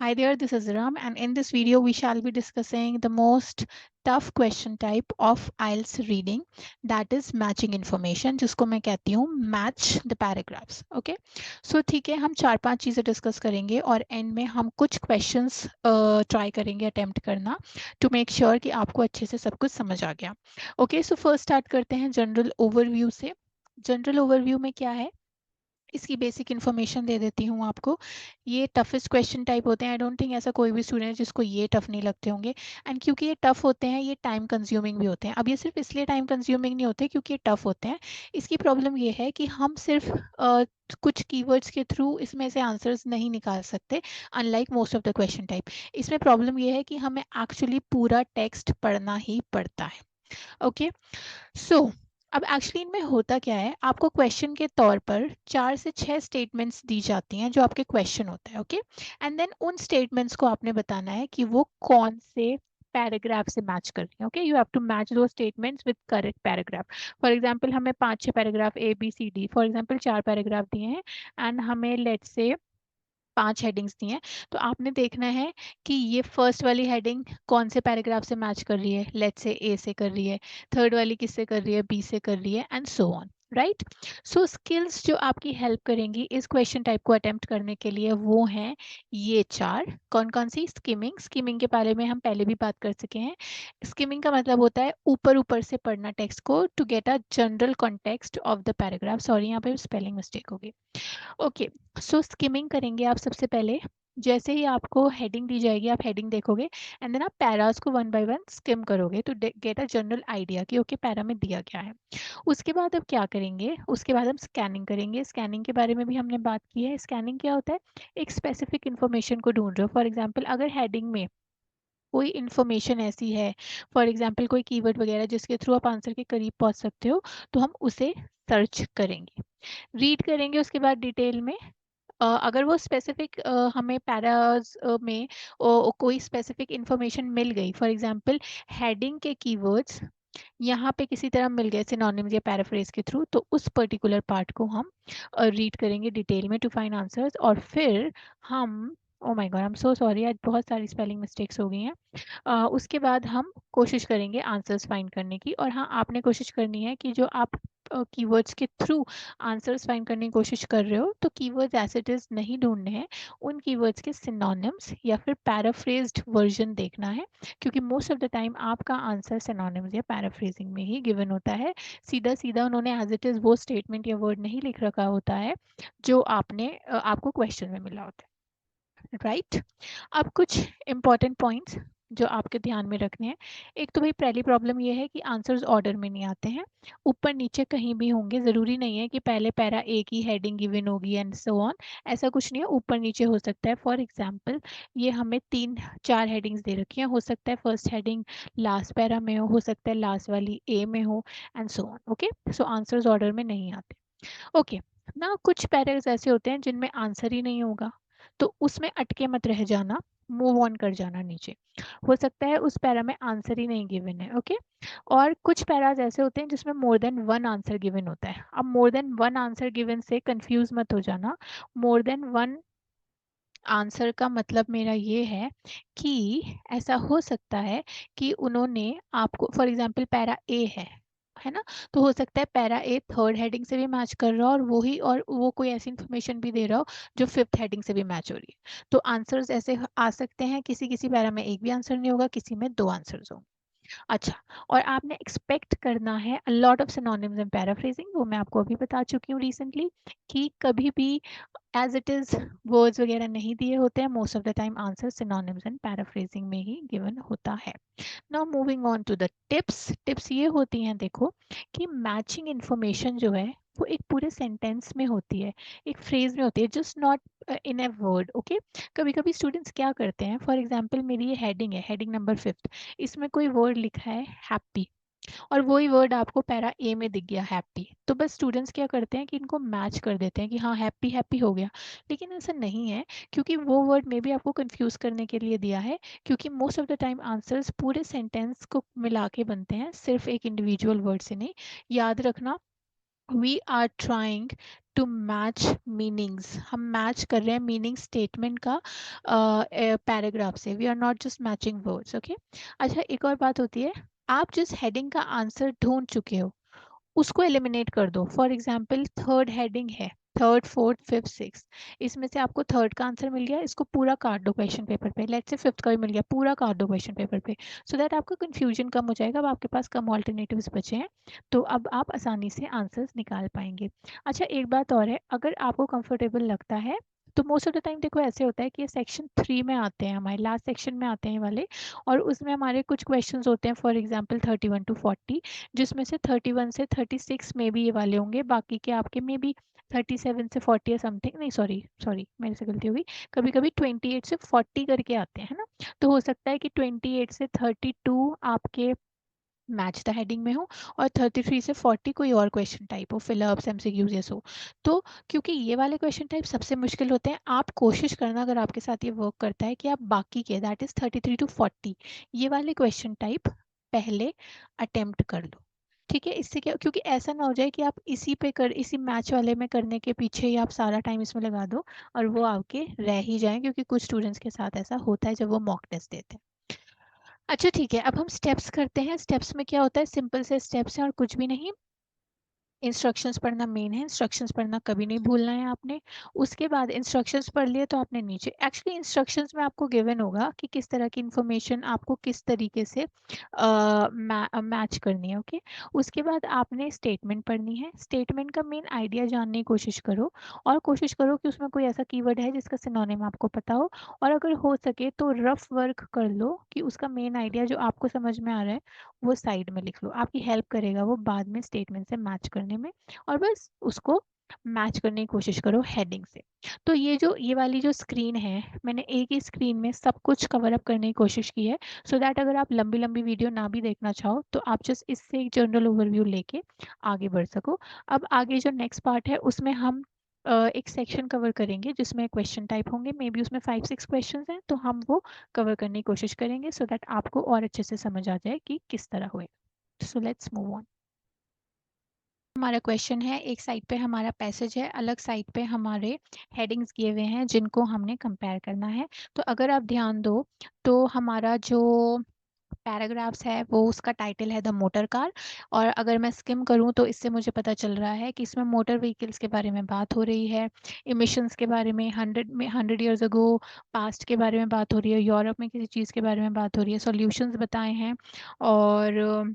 Hi there, this is Ram, and in this video, we shall be discussing the most tough question type of IELTS reading, that is matching information, जिसको मैं कहती हूँ match the paragraphs. Okay, so ठीक है, हम 4-5 चीज़ें discuss करेंगे और एंड में हम कुछ क्वेश्चंस ट्राई करेंगे अटेम्प्ट करना टू मेक श्योर कि आपको अच्छे से सब कुछ समझ आ गया. ओके, सो फर्स्ट स्टार्ट करते हैं जनरल ओवरव्यू से. जनरल ओवरव्यू में क्या है, इसकी बेसिक इन्फॉर्मेशन दे देती हूँ आपको. ये टफेस्ट क्वेश्चन टाइप होते हैं. आई डोंट थिंक ऐसा कोई भी स्टूडेंट है जिसको ये टफ नहीं लगते होंगे. एंड क्योंकि ये टफ होते हैं, ये टाइम कंज्यूमिंग भी होते हैं. अब ये सिर्फ इसलिए टाइम कंज्यूमिंग नहीं होते क्योंकि ये टफ होते हैं. इसकी प्रॉब्लम ये है कि हम सिर्फ कुछ कीवर्ड्स के थ्रू इसमें से आंसर्स नहीं निकाल सकते, unlike most of the question type. इसमें प्रॉब्लम ये है कि हमें एक्चुअली पूरा टेक्स्ट पढ़ना ही पड़ता है. ओके, सो अब एक्चुअली इनमें होता क्या है, आपको क्वेश्चन के तौर पर 4 से 6 स्टेटमेंट्स दी जाती हैं जो आपके क्वेश्चन होता है. ओके, एंड देन उन स्टेटमेंट्स को आपने बताना है कि वो कौन से पैराग्राफ से मैच कर रही है. Okay, you have to match two statements with correct paragraph. For example हमें 5-6 paragraph A B C D, for example 4 paragraph दिए हैं एंड हमें लेट्स से 5 हेडिंग्स दी हैं. तो आपने देखना है कि ये फर्स्ट वाली हेडिंग कौन से पैराग्राफ से मैच कर रही है. लेट्स से ए से कर रही है, थर्ड वाली किससे कर रही है, बी से कर रही है, and so on. Right, so skills जो आपकी हेल्प करेंगी इस क्वेश्चन टाइप को अटेम्प्ट करने के लिए वो हैं ये 4. कौन कौन सी? स्किमिंग. स्किमिंग के बारे में हम पहले भी बात कर चुके हैं. स्किमिंग का मतलब होता है ऊपर ऊपर से पढ़ना टेक्स्ट को to get a general context of the paragraph. Sorry, यहाँ पे स्पेलिंग मिस्टेक होगी. ओके, सो स्किमिंग करेंगे आप सबसे पहले. जैसे ही आपको हेडिंग दी जाएगी आप हेडिंग देखोगे एंड देन आप पैरास को वन बाय वन स्किम करोगे to get a general idea कि ओके पैरा में दिया क्या है. उसके बाद अब क्या करेंगे, उसके बाद हम स्कैनिंग करेंगे. स्कैनिंग के बारे में भी हमने बात की है. स्कैनिंग क्या होता है, एक स्पेसिफिक इन्फॉर्मेशन को ढूंढ रहे हो. फॉर एग्जाम्पल अगर हेडिंग में कोई इन्फॉर्मेशन ऐसी है, फॉर एग्जाम्पल कोई कीवर्ड वगैरह जिसके थ्रू आप आंसर के करीब पहुंच सकते हो, तो हम उसे सर्च करेंगे, रीड करेंगे उसके बाद डिटेल में. अगर वो स्पेसिफिक हमें पैराज में कोई स्पेसिफिक इंफॉर्मेशन मिल गई, फॉर एग्जांपल हेडिंग के कीवर्ड्स यहाँ पे किसी तरह मिल गए सिनोनिम्स या पैराफ्रेज के थ्रू, तो उस पर्टिकुलर पार्ट को हम रीड करेंगे डिटेल में टू फाइंड आंसर्स. और फिर हम, oh my God I am so sorry, आज बहुत सारी स्पेलिंग मिस्टेक्स हो गई हैं. उसके बाद हम कोशिश करेंगे आंसर्स फाइंड करने की. और हाँ, आपने कोशिश करनी है कि जो आप कीवर्ड्स के थ्रू आंसर्स फाइंड करने की कोशिश कर रहे हो तो कीवर्ड्स एज इट इज नहीं ढूंढने हैं, उन कीवर्ड्स के सिनोनिम्स या फिर पैराफ्रेज्ड वर्जन देखना है. क्योंकि मोस्ट ऑफ द टाइम आपका आंसर सिनोनिम्स या पैराफ्रेजिंग में ही गिवन होता है. सीधा सीधा उन्होंने एज इट इज वो स्टेटमेंट या वर्ड नहीं लिख रखा होता है जो आपको क्वेश्चन में मिला होता है. राइट, अब कुछ इंपॉर्टेंट पॉइंट्स जो आपके ध्यान में रखने हैं. एक तो भाई पहली प्रॉब्लम ये है कि आंसर्स ऑर्डर में नहीं आते हैं, ऊपर नीचे कहीं भी होंगे. ज़रूरी नहीं है कि पहले पैरा ए की हेडिंग गिवन होगी एंड सो ऑन. ऐसा कुछ नहीं है, ऊपर नीचे हो सकता है. फॉर एग्जांपल ये हमें 3-4 हेडिंग्स दे रखी हैं. हो सकता है फर्स्ट हेडिंग लास्ट पैरा में हो सकता है लास्ट वाली ए में हो, and so on. Okay, so answers order में नहीं आते. ओके, ना कुछ पैराग्राफ्स ऐसे होते हैं जिनमें आंसर ही नहीं होगा, तो उसमें अटके मत रह जाना, मूव ऑन कर जाना नीचे. हो सकता है उस पैरा में आंसर ही नहीं गिवन है. ओके, और कुछ पैराज ऐसे होते हैं जिसमें more than one answer given होता है. अब more than one answer given से कंफ्यूज मत हो जाना. मोर देन वन आंसर का मतलब मेरा ये है कि ऐसा हो सकता है कि उन्होंने आपको, फॉर एग्जांपल पैरा ए है ना, तो हो सकता है पैरा ए थर्ड हेडिंग से भी मैच कर रहा हो और वो कोई ऐसी इन्फॉर्मेशन भी दे रहा हो जो फिफ्थ हेडिंग से भी मैच हो रही है. तो आंसर्स ऐसे आ सकते हैं, किसी किसी पैरा में एक भी आंसर नहीं होगा, किसी में 2 आंसर्स होंगे. अच्छा, और आपने एक्सपेक्ट करना है a lot of synonyms and paraphrasing. वो मैं आपको अभी बता चुकी हूँ रिसेंटली कि कभी भी एज इट इज वर्ड्स वगैरह नहीं दिए होते हैं. Most of the time answer synonyms and paraphrasing में ही गिवन होता है. Now moving on to the tips. Tips ये होती हैं देखो कि मैचिंग इन्फॉर्मेशन जो है वो एक पूरे सेंटेंस में होती है, एक फ्रेज में होती है, just not in a word. Okay, कभी कभी स्टूडेंट्स क्या करते हैं, फॉर एग्जांपल मेरी ये हेडिंग है, हेडिंग नंबर 5, इसमें कोई वर्ड लिखा है हैप्पी और वही वर्ड आपको पैरा ए में दिख गया हैप्पी, तो बस स्टूडेंट्स क्या करते हैं कि इनको मैच कर देते हैं कि हाँ हैप्पी हैप्पी हो गया. लेकिन ऐसा नहीं है, क्योंकि वो वर्ड में भी आपको कंफ्यूज करने के लिए दिया है. क्योंकि most of the time answers पूरे सेंटेंस को मिला के बनते हैं, सिर्फ एक इंडिविजुअल वर्ड से नहीं. याद रखना, we are trying to match meanings, हम मैच कर रहे हैं मीनिंग स्टेटमेंट का पैराग्राफ से, we are not just matching words. Okay, अच्छा एक और बात होती है, आप जिस हेडिंग का आंसर ढूंढ चुके हो उसको एलिमिनेट कर दो। फॉर एग्जाम्पल थर्ड हेडिंग है, थर्ड फोर्थ फिफ्थ सिक्स, इसमें से आपको थर्ड का आंसर मिल गया, इसको पूरा काट दो क्वेश्चन पेपर पे। लेट्स से फिफ्थ का भी मिल गया, पूरा काट दो क्वेश्चन पेपर पे, सो दैट आपका कंफ्यूजन कम हो जाएगा। अब आपके पास कम ऑल्टरनेटिव्स बचे हैं, तो अब आप आसानी से आंसर्स निकाल पाएंगे। अच्छा एक बात और है, अगर आपको कंफर्टेबल लगता है तो मोस्ट ऑफ द टाइम देखो ऐसे होता है कि ये सेक्शन 3 में आते हैं, हमारे लास्ट सेक्शन में आते हैं वाले, और उसमें हमारे कुछ क्वेश्चंस होते हैं, फॉर एग्जांपल 31 टू 40, जिसमें से 31 से 36 में भी ये वाले होंगे, बाकी के आपके में भी 37 से 40 या समथिंग, नहीं सॉरी सॉरी मेरे से गलती होगी, कभी कभी 28 से 40 करके आते हैं ना, तो हो सकता है कि 28 से 32 आपके मैच द हेडिंग में हो, और 33 से 40 कोई और क्वेश्चन टाइप हो, फिलअप्स एमसीक्यूज जैसे हो। तो क्योंकि ये वाले क्वेश्चन टाइप सबसे मुश्किल होते हैं, आप कोशिश करना, अगर आपके साथ ये वर्क करता है, कि आप बाकी के दैट इज 33 टू 40 ये वाले क्वेश्चन टाइप पहले अटेम्प्ट कर लो। ठीक है, इससे क्या, क्योंकि ऐसा ना हो जाए कि आप इसी मैच वाले में करने के पीछे ही आप सारा टाइम इसमें लगा दो और वो आपके रह ही जाए, क्योंकि कुछ स्टूडेंट्स के साथ ऐसा होता है जब वो मॉक टेस्ट देते हैं। अच्छा ठीक है, अब हम स्टेप्स करते हैं। स्टेप्स में क्या होता है, सिंपल से स्टेप्स हैं और कुछ भी नहीं। इंस्ट्रक्शंस पढ़ना मेन है, इंस्ट्रक्शंस पढ़ना कभी नहीं भूलना है आपने। उसके बाद इंस्ट्रक्शंस पढ़ लिए तो आपने नीचे, एक्चुअली इंस्ट्रक्शंस में आपको गिवन होगा कि किस तरह की इंफॉर्मेशन आपको किस तरीके से मैच करनी है। ओके, उसके बाद आपने स्टेटमेंट पढ़नी है। स्टेटमेंट का मेन आइडिया जानने की कोशिश करो, और कोशिश करो कि उसमें कोई ऐसा कीवर्ड है जिसका सिनोनिम आपको पता हो, और अगर हो सके तो रफ वर्क कर लो कि उसका मेन आइडिया जो आपको समझ में आ रहा है वो साइड में लिख लो, आपकी हेल्प करेगा वो बाद में स्टेटमेंट से मैच करने में। और बस उसको मैच करने की कोशिश करो हेडिंग से। तो ये वाली जो स्क्रीन है, मैंने एक ही स्क्रीन में सब कुछ कवर अप करने की कोशिश की है, सो दैट अगर आप लंबी लंबी वीडियो ना भी देखना चाहो तो आप जस्ट इससे एक जनरल ओवरव्यू लेके आगे बढ़ सको। अब आगे जो नेक्स्ट पार्ट है उसमें हम एक सेक्शन कवर करेंगे जिसमें क्वेश्चन टाइप होंगे, मे बी उसमें 5-6 क्वेश्चन हैं, तो हम वो कवर करने की कोशिश करेंगे, सो दैट आपको और अच्छे से समझ आ जाए कि किस तरह हुए। So let's move on. हमारा क्वेश्चन है, एक साइड पे हमारा पैसेज है, अलग साइड पे हमारे हेडिंग्स दिए हुए हैं जिनको हमने कंपेयर करना है। तो अगर आप ध्यान दो तो हमारा जो पैराग्राफ्स है वो उसका टाइटल है द मोटर कार, और अगर मैं स्किम करूं तो इससे मुझे पता चल रहा है कि इसमें मोटर व्हीकल्स के बारे में बात हो रही है, इमिशंस के बारे में, 100 ईयर्स अगो पास्ट के बारे में बात हो रही है, यूरोप में किसी चीज़ के बारे में बात हो रही है, सॉल्यूशंस बताए हैं, और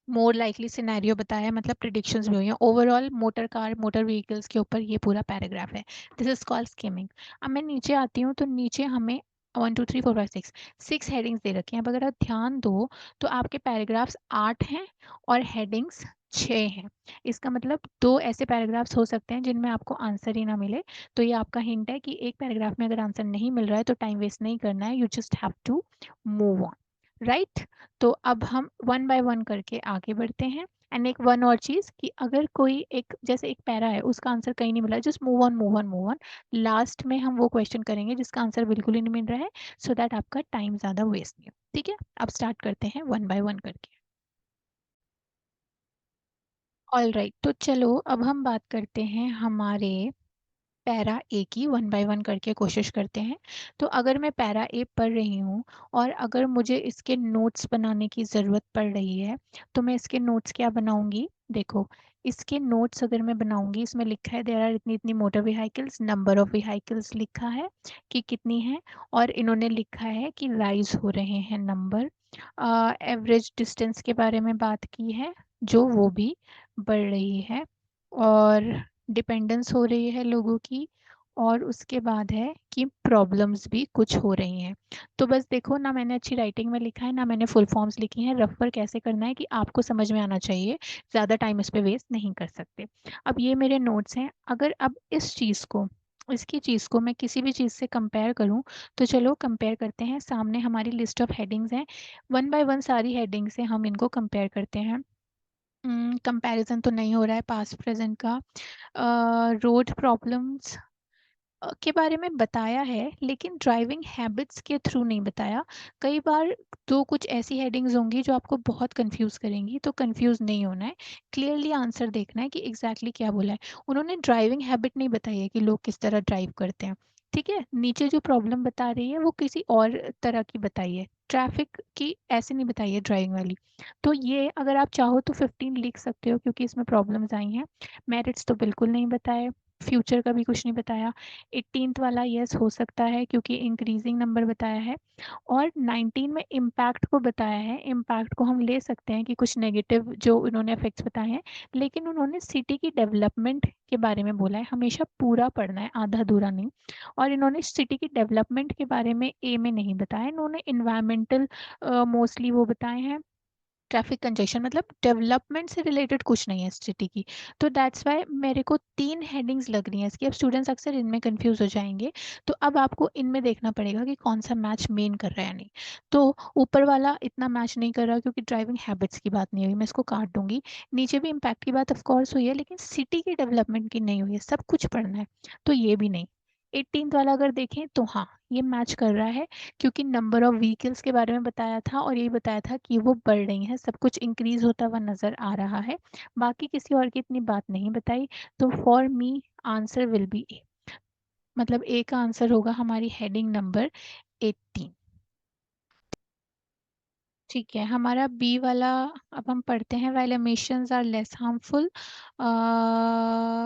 मोर लाइकली सिनेरियो बताया है, मतलब प्रिडिक्शंस भी हुई हैं। Overall motor car, motor vehicles के ऊपर ये पूरा पैराग्राफ है। This is called skimming. अब मैं नीचे आती हूँ तो नीचे हमें 1 2 3 4 5 6 हेडिंग्स दे रखी हैं। अब अगर आप ध्यान दो तो आपके पैराग्राफ्स 8 हैं और हेडिंग्स 6 हैं। इसका मतलब 2 ऐसे पैराग्राफ्स हो सकते हैं जिनमें आपको आंसर ही ना मिले, तो ये आपका हिंट है कि एक पैराग्राफ में अगर आंसर नहीं मिल रहा है तो टाइम वेस्ट नहीं करना है, you just have to move on, right. तो अब हम वन बाय वन करके आगे बढ़ते हैं। एंड एक वन और चीज कि अगर कोई एक, जैसे एक पैरा है उसका आंसर कहीं नहीं मिला, just move on move on move on. Last में हम वो क्वेश्चन करेंगे जिसका आंसर बिल्कुल ही नहीं मिल रहा है, सो दैट आपका टाइम ज्यादा वेस्ट नहीं हो। ठीक है, अब स्टार्ट करते हैं वन बाय वन करके। ऑल राइट, तो चलो अब हम बात करते हैं हमारे पैरा ए की, वन बाय वन करके कोशिश करते हैं। तो अगर मैं पैरा ए पढ़ रही हूँ और अगर मुझे इसके नोट्स बनाने की ज़रूरत पड़ रही है, तो मैं इसके नोट्स क्या बनाऊंगी, देखो इसके नोट्स अगर मैं बनाऊंगी, इसमें लिखा है देयर आर इतनी इतनी motor vehicles, number of vehicles लिखा है कि कितनी है, और इन्होंने लिखा है कि राइज हो रहे हैं नंबर, एवरेज डिस्टेंस के बारे में बात की है जो वो भी बढ़ रही है, और डिपेंडेंस हो रही है लोगों की, और उसके बाद है कि प्रॉब्लम्स भी कुछ हो रही हैं। तो बस देखो ना, मैंने अच्छी राइटिंग में लिखा है ना मैंने फुल फॉर्म्स लिखी हैं, रफ वर्क कैसे करना है कि आपको समझ में आना चाहिए, ज़्यादा टाइम इस पे वेस्ट नहीं कर सकते। अब ये मेरे नोट्स हैं, अगर अब इस चीज़ को, इसकी चीज़ को मैं किसी भी चीज़ से कंपेयर करूं, तो चलो कंपेयर करते हैं। सामने हमारी लिस्ट ऑफ हेडिंग्स हैं, वन बाय वन सारी हेडिंग्स से हम इनको कंपेयर करते हैं। कंपैरिजन तो नहीं हो रहा है पास्ट प्रेजेंट का। रोड प्रॉब्लम्स, के बारे में बताया है, लेकिन ड्राइविंग हैबिट्स के थ्रू नहीं बताया। कई बार तो कुछ ऐसी हेडिंग्स होंगी जो आपको बहुत कंफ्यूज करेंगी, तो कंफ्यूज नहीं होना है, क्लियरली आंसर देखना है कि एग्जैक्टली क्या बोला है। उन्होंने ड्राइविंग हैबिट नहीं बताई है कि लोग किस तरह ड्राइव करते हैं। ठीक है, नीचे जो प्रॉब्लम बता रही है वो किसी और तरह की बताई है, ट्रैफिक की ऐसे नहीं बताई है ड्राइविंग वाली। तो ये अगर आप चाहो तो 15 लिख सकते हो, क्योंकि इसमें प्रॉब्लम्स आई हैं। मेरिट्स तो बिल्कुल नहीं बताए, फ्यूचर का भी कुछ नहीं बताया। 18th वाला यस हो सकता है क्योंकि इंक्रीजिंग नंबर बताया है। और 19 में इम्पैक्ट को बताया है, इम्पैक्ट को हम ले सकते हैं कि कुछ नेगेटिव जो उन्होंने इफेक्ट्स बताए हैं, लेकिन उन्होंने सिटी की डेवलपमेंट के बारे में बोला है। हमेशा पूरा पढ़ना है, आधा अधूरा नहीं। और इन्होंने सिटी की डेवलपमेंट के बारे में ए में नहीं बताया, इन्होंने इन्वायरमेंटल मोस्टली वो बताए हैं। ट्रैफिक कंजेशन मतलब डेवलपमेंट से रिलेटेड कुछ नहीं है सिटी की। तो दैट्स वाई मेरे को 3 हेडिंग्स लग रही हैं इसकी। अब स्टूडेंट्स अक्सर इनमें कंफ्यूज हो जाएंगे, तो अब आपको इनमें देखना पड़ेगा कि कौन सा मैच मेन कर रहा है नहीं। तो ऊपर वाला इतना मैच नहीं कर रहा क्योंकि ड्राइविंग हैबिट्स की बात नहीं हुई, मैं इसको काट दूंगी। नीचे भी इम्पैक्ट की बात ऑफकोर्स हुई है, लेकिन सिटी की डेवलपमेंट की नहीं हुई है, सब कुछ पढ़ना है, तो ये भी नहीं। 18th वाला अगर देखें तो हाँ, ये मैच कर रहा है, क्योंकि नंबर ऑफ व्हीकल्स के बारे में बताया था और यही बताया था कि वो बढ़ रही हैं, सब कुछ इंक्रीज होता हुआ नजर आ रहा है। बाकी किसी और की इतनी बात नहीं बताई। तो for me answer will be A, मतलब ए का आंसर होगा हमारी हेडिंग नंबर 18। ठीक है, हमारा बी वाला अब हम पढ़ते हैं। While emissions are less harmful,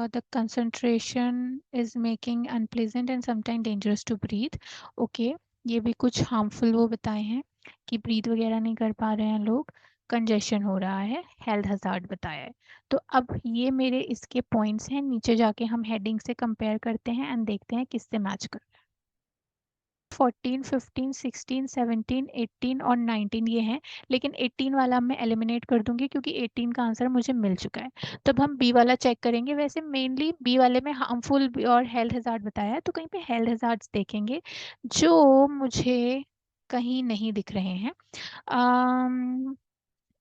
the concentration is making unpleasant and sometime dangerous to breathe. Okay, ये भी कुछ हार्मफुल वो बताए हैं कि ब्रीथ वगैरह नहीं कर पा रहे हैं लोग, कंजेशन हो रहा है, हेल्थ हजार्ड बताया है। तो अब ये मेरे इसके पॉइंट्स हैं, नीचे जाके हम हेडिंग से कंपेयर करते हैं एंड देखते हैं किससे मैच कर। 14, 15, 16, 17, 18 और 19 ये हैं, लेकिन 18 वाला मैं एलिमिनेट कर दूंगी क्योंकि 18 का आंसर मुझे मिल चुका है। तब हम बी वाला चेक करेंगे। वैसे मेनली बी वाले में हार्मफुल और हेल्थ हजार्ड बताया है, तो कहीं पे हेल्थ हजार्ड्स देखेंगे जो मुझे कहीं नहीं दिख रहे हैं।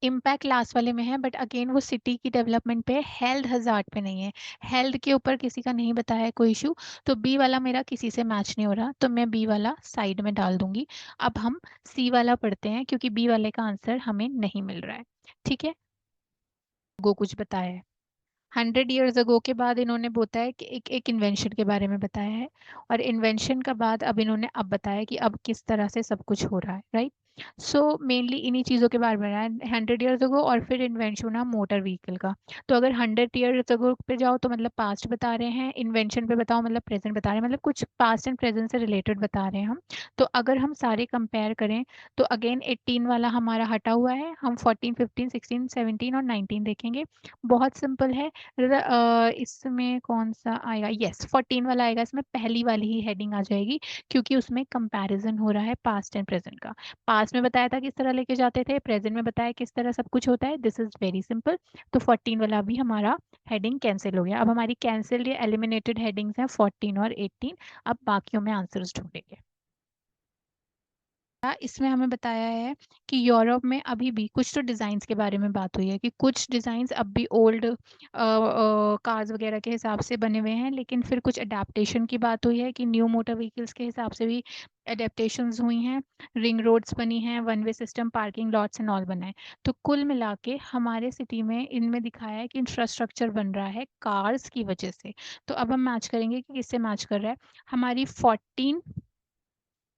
इम्पैक्ट लास्ट वाले में है, बट अगेन वो सिटी की डेवलपमेंट पे है, हेल्थ हजार्ड पे नहीं है। हेल्थ के ऊपर किसी का नहीं बताया है कोई इशू, तो बी वाला मेरा किसी से मैच नहीं हो रहा, तो मैं बी वाला साइड में डाल दूंगी। अब हम सी वाला पढ़ते हैं, क्योंकि बी वाले का आंसर हमें नहीं मिल रहा है। ठीक है, गो कुछ बताया है 100 years ago के बाद इन्होंने बताया कि एक इन्वेंशन के बारे में बताया है, और इन्वेंशन का बाद अब इन्होंने अब बताया कि अब किस तरह से सब कुछ हो रहा है, राइट। सो मेनली इन्हीं चीज़ों के बारे में रहा है 100 years ago, और फिर इन्वेंशन हुआ मोटर व्हीकल का। तो अगर 100 years ago पे जाओ तो मतलब पास्ट बता रहे हैं, इन्वेंशन पे बताओ मतलब प्रेजेंट बता रहे हैं, मतलब कुछ पास्ट एंड प्रेजेंट से रिलेटेड बता रहे हैं हम। तो अगर हम सारे कंपेयर करें तो अगेन 18 वाला हमारा हटा हुआ है, हम 14, 15, 16, 17 और 19 देखेंगे। बहुत सिंपल है। इसमें कौन सा आएगा, यस 14 वाला आएगा, इसमें पहली वाली ही हेडिंग आ जाएगी, क्योंकि उसमें कंपैरिजन हो रहा है पास्ट एंड प्रेजेंट का। पास्ट में बताया था किस तरह लेके जाते थे, प्रेजेंट में बताया किस तरह सब कुछ होता है, दिस इज वेरी सिंपल। तो 14 वाला भी हमारा हेडिंग कैंसिल हो गया। अब हमारी कैंसिल या एलिमिनेटेड हेडिंग्स हैं 14 और 18। अब बाकियों में आंसर्स ढूंढेंगे। इसमें हमें बताया है कि यूरोप में अभी भी कुछ तो डिज़ाइंस के बारे में बात हुई है कि कुछ डिज़ाइंस अब भी ओल्ड कार्स वगैरह के हिसाब से बने हुए हैं, लेकिन फिर कुछ अडेप्टेशन की बात हुई है कि न्यू मोटर व्हीकल्स के हिसाब से भी अडेप्टेशंस हुई हैं, रिंग रोड्स बनी हैं, one way system, parking lots and all बना है। तो कुल मिला के हमारे सिटी में इनमें दिखाया है कि इंफ्रास्ट्रक्चर बन रहा है कार्स की वजह से। तो अब हम मैच करेंगे कि किससे मैच कर रहा है। हमारी 14,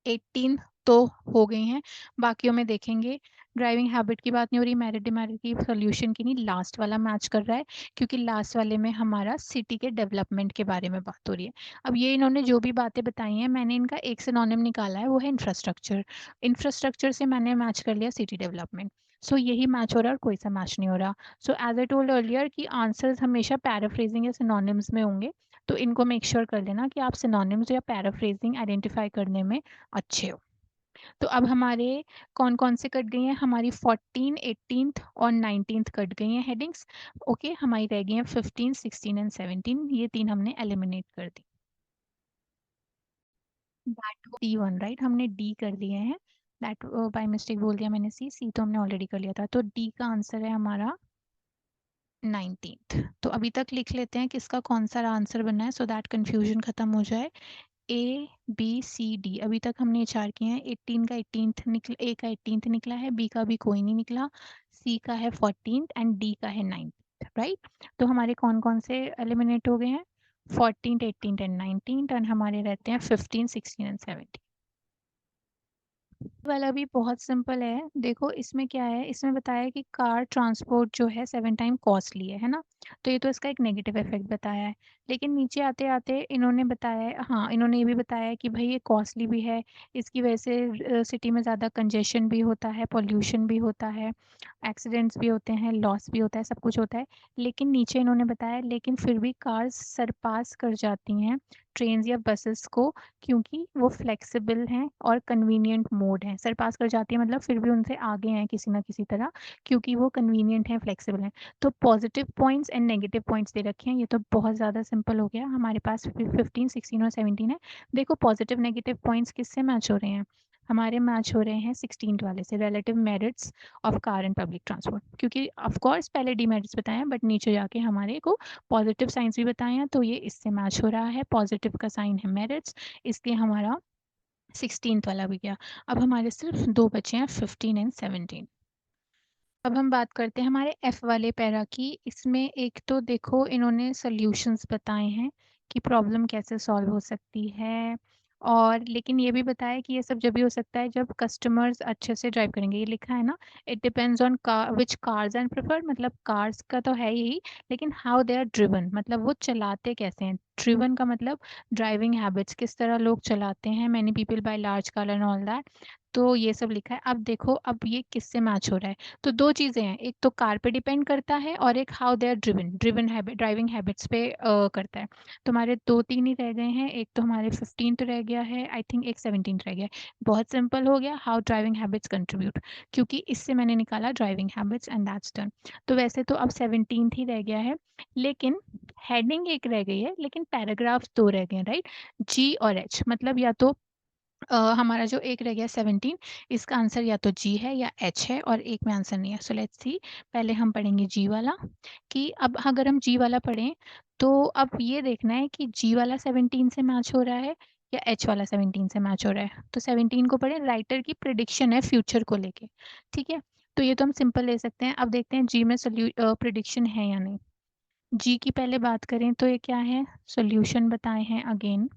18 तो हो गई हैं, बाकियों में देखेंगे। ड्राइविंग हैबिट की बात नहीं हो रही, मेरिट डिमेरिट की, सोल्यूशन की नहीं, लास्ट वाला मैच कर रहा है, क्योंकि लास्ट वाले में हमारा सिटी के डेवलपमेंट के बारे में बात हो रही है। अब ये इन्होंने जो भी बातें बताई हैं, मैंने इनका एक सिनोनिम निकाला है, वो है इंफ्रास्ट्रक्चर। इंफ्रास्ट्रक्चर से मैंने मैच कर लिया सिटी डेवलपमेंट। सो यही मैच हो रहा है और कोई सा मैच नहीं हो रहा। So as I told earlier कि आंसर्स हमेशा पैराफ्रेजिंग या सिनोनिम्स में होंगे, तो इनको मेक श्योर कर लेना कि आप सिनोनिम्स या पैराफ्रेजिंग आइडेंटिफाई करने में अच्छे हो। तो अब हमारे कौन कौन से कट गई हैं, हमारी 14, 18th और 19th कट गई हैं हेडिंग्स। ओके, हमारी रह गई हैं 15, 16 एंड 17, ये तीन हमने एलिमिनेट कर दी। दैट D1, राइट, हमने डी कर दिए हैं। दैट बाय मिस्टेक बोल दिया मैंने, सी तो हमने ऑलरेडी कर लिया था, तो डी का आंसर है हमारा 19th। तो अभी तक लिख लेते हैं किसका कौन सा आंसर बनना है, सो दैट कंफ्यूजन खत्म हो जाए। ABCD अभी तक हमने 4 किए हैं। 18 का 18th निकला, A का 18th निकला है, B का भी कोई नहीं निकला, C का है 14th एंड D का है 9th, राइट। तो हमारे कौन कौन से एलिमिनेट हो गए हैं? 14th, 18th and 19th, and हमारे रहते हैं 15, 16 एंड 17। वाला भी बहुत सिंपल है। देखो इसमें क्या है, इसमें बताया है कि कार ट्रांसपोर्ट जो है 7 टाइम कॉस्टली है ना। तो ये तो इसका एक नेगेटिव इफेक्ट बताया है। लेकिन नीचे आते आते इन्होंने बताया है, हाँ इन्होंने ये भी बताया है कि भाई ये कॉस्टली भी है, इसकी वजह से सिटी में ज़्यादा कंजेशन भी होता है, पॉल्यूशन भी होता है, एक्सीडेंट्स भी होते हैं, लॉस भी होता है, सब कुछ होता है। लेकिन नीचे इन्होंने बताया लेकिन फिर भी कार्स सरपास कर जाती हैं ट्रेन या बसेस को, क्योंकि वो फ्लेक्सिबल हैं और कन्वीनियंट मोड हैं। सरपास कर जाती है मतलब फिर भी उनसे आगे हैं किसी ना किसी तरह, क्योंकि वो कन्वीनियंट हैं, फ्लेक्सिबल हैं। तो positive points and negative points दे रखे हैं। ये तो बहुत ज़्यादा सिंपल हो गया। हमारे पास 15, 16 और 17 है। देखो पॉजिटिव नेगेटिव पॉइंट्स किससे मैच हो रहे हैं? हमारे मैच हो रहे हैं 16 वाले से, relative merits of car and public transport. क्योंकि ऑफ कोर्स पहले डीमेरिट्स बताए हैं, बट नीचे जाके हमारे को पॉजिटिव साइंस भी बताए हैं, तो ये इससे मैच हो रहा है। पॉजिटिव का साइन है मेरिट्स, इसलिए हमारा 16th वाला भी गया। अब हमारे सिर्फ 2 बचे हैं, 15 एंड 17। अब हम बात करते हैं हमारे F वाले पैरा की। इसमें एक तो देखो इन्होंने सॉल्यूशंस बताए हैं कि प्रॉब्लम कैसे सॉल्व हो सकती है, और लेकिन ये भी बताया कि ये सब जब भी हो सकता है जब कस्टमर्स अच्छे से ड्राइव करेंगे। ये लिखा है ना, it depends on car which cars and prefer, मतलब कार्स का तो है यही, लेकिन हाउ दे आर ड्रिवन, मतलब वो चलाते कैसे हैं। ड्रिवन का मतलब ड्राइविंग हैबिट्स, किस तरह लोग चलाते हैं, many people by large car and all that. तो ये सब लिखा है। अब देखो अब ये किससे मैच हो रहा है? तो 2 चीज़ें हैं, एक तो कार पे डिपेंड करता है और एक how they are driven habit, driving habits पे करता है। तो हमारे 2-3 ही रह गए हैं। एक तो हमारे 15th रह गया है, आई थिंक एक 17th रह गया है। बहुत सिंपल हो गया, हाउ ड्राइविंग हैबिट्स कंट्रीब्यूट, क्योंकि इससे मैंने निकाला driving habits and that's done. तो वैसे तो अब 17th ही रह गया है, लेकिन हेडिंग एक रह गई है, लेकिन पैराग्राफ 2 रह गए हैं, राइट। जी और एच, मतलब या तो हमारा जो एक रह गया 17, इसका आंसर या तो जी है या एच है, और एक में आंसर नहीं है। सो लेट्स सी, पहले हम पढ़ेंगे जी वाला, कि अब अगर हम जी वाला पढ़ें तो अब ये देखना है कि जी वाला 17 से मैच हो रहा है या एच वाला 17 से मैच हो रहा है। तो 17 को पढ़ें, राइटर की प्रिडिक्शन है फ्यूचर को लेके, ठीक है। तो ये तो हम सिंपल ले सकते हैं। अब देखते हैं जी में प्रिडिक्शन है या नहीं। जी की पहले बात करें तो ये क्या है, सोल्यूशन बताए हैं अगेन,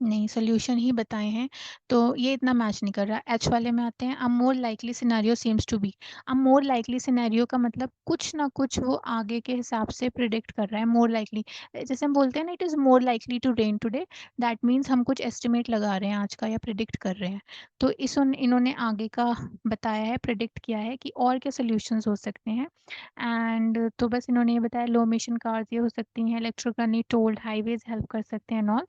नहीं सोल्यूशन ही बताए हैं, तो ये इतना मैच नहीं कर रहा। एच वाले में आते हैं, a more likely scenario seems to be. A more likely scenario का मतलब कुछ ना कुछ वो आगे के हिसाब से प्रिडिक्ट कर रहा है। मोर लाइकली, जैसे हम बोलते हैं ना, it is more likely to rain today, that means हम कुछ एस्टिमेट लगा रहे हैं आज का या प्रिडिक्ट कर रहे हैं। तो इन्होंने आगे का बताया है, प्रिडिक्ट किया है कि और क्या सोल्यूशंस हो सकते हैं। एंड तो बस इन्होंने ये बताया लो एमिशन कार्स ये हो सकती हैं, इलेक्ट्रिकली टोल्ड हाईवेज हेल्प कर सकते हैं नॉल।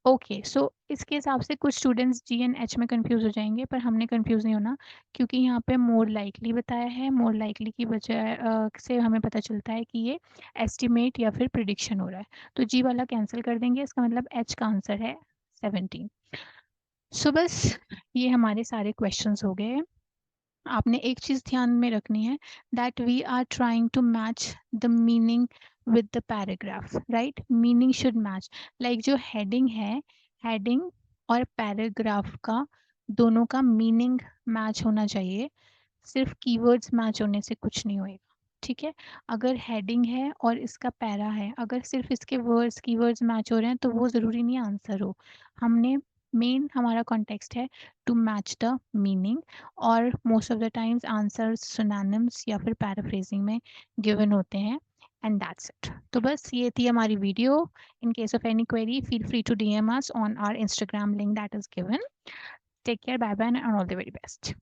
ओके, सो इसके हिसाब से कुछ स्टूडेंट्स जी एंड एच में कंफ्यूज हो जाएंगे, पर हमने कंफ्यूज नहीं होना, क्योंकि यहाँ पे मोर लाइकली बताया है। मोर लाइकली की बजाय से हमें पता चलता है कि ये एस्टिमेट या फिर प्रिडिक्शन हो रहा है। तो जी वाला कैंसिल कर देंगे, इसका मतलब एच का आंसर है 17। सो बस ये हमारे सारे क्वेश्चंस हो गए। आपने एक चीज़ ध्यान में रखनी है, that we are trying to match the meaning with the paragraph, right. Meaning should match, like जो हेडिंग है, हेडिंग और पैराग्राफ का दोनों का मीनिंग मैच होना चाहिए। सिर्फ कीवर्ड्स मैच होने से कुछ नहीं होएगा, ठीक है। अगर हेडिंग है और इसका पैरा है, अगर सिर्फ इसके वर्ड्स कीवर्ड्स मैच हो रहे हैं तो वो ज़रूरी नहीं आंसर हो। हमने मेन हमारा कॉन्टेक्स्ट है टू मैच द मीनिंग, और most of the times answers synonyms या फिर पैराफ्रेजिंग में गिवन होते हैं, एंड दैट्स इट। तो बस ये थी हमारी video. In case of any query feel free to DM us on our Instagram link that is given. Take care, bye bye, and all the very best.